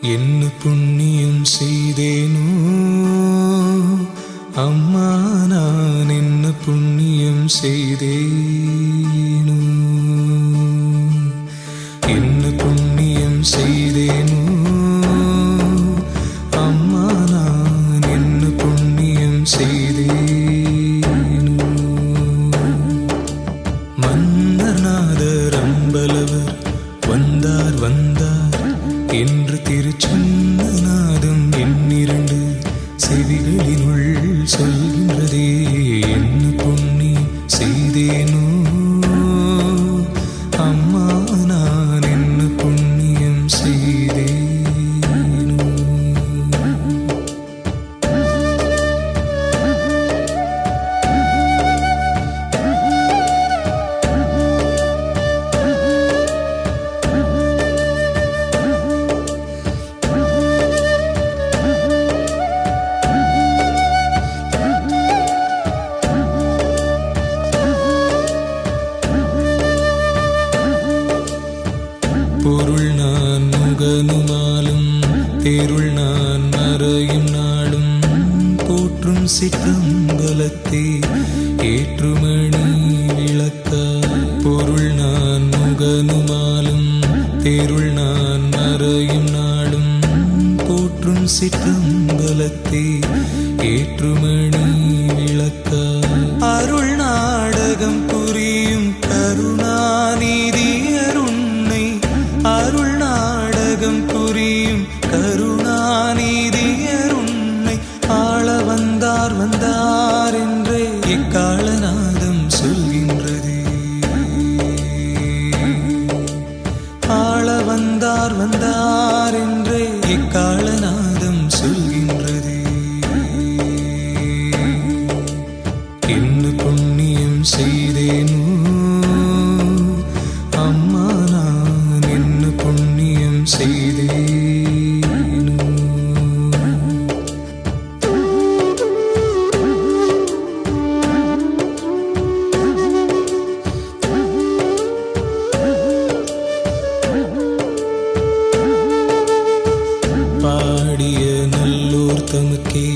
என்ன புண்ணியம் செய்தேனோ அம்மா, நான் என்ன புண்ணியம் செய்தேனோ, என்ன புண்ணியம் செய்தேனோ அம்மா, நான் என்ன புண்ணியம் செய்தேனோ. மன்னர்நாதர் அம்பலவர் வந்தார் வந்தார் என்று திருச்சொன்ன நாதம் என்னிரண்டு செவிகளினுள் சொல்கின்றதே. என்ன புண்ணியம் செய்தேனோ அம்மா, நான் என்ன புண்ணியம் செய்தேனோ. பொருள் நான் முகனுமாலும் தேருள் நான் மறையும் நாளும் போற்றும் சிற்றம்பலத்தே ஏற்றுமணி விளக்க. பொருள் நான் முகனுமாலும் தேருள் நான் மறையும் நாளும் போற்றும் சிற்றம்பலத்தே ஏற்றுமணி விளக்க. அருள் நாடகம் புரியும் கருணாநிதி அருணை, அருள் நாடகம் புரியும் கருணாநிதி அருணை ஆள வந்தார் வந்தார் என்றே இக்காலநாதம் சொல்கின்றது. ஆள வந்தார் வந்தார் என்றே இக்காலநாதம் சொல்கின்றது. என்ன புண்ணியம் செய்தேனோ அம்மா, நான் என்ன புண்ணியம் செய்தேனோ. பாடிய நல்லோர் தமக்கே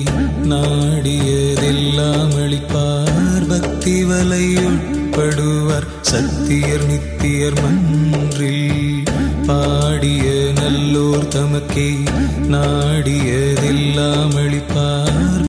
நாடியதெல்லாம் அளிப்பார். பக்தி வலை உட்படுவார் சத்தியர் நித்தியர் மன்றில். பாடிய நல்லோர் தமக்கே நாடியதெல்லாம் அளிப்பார்.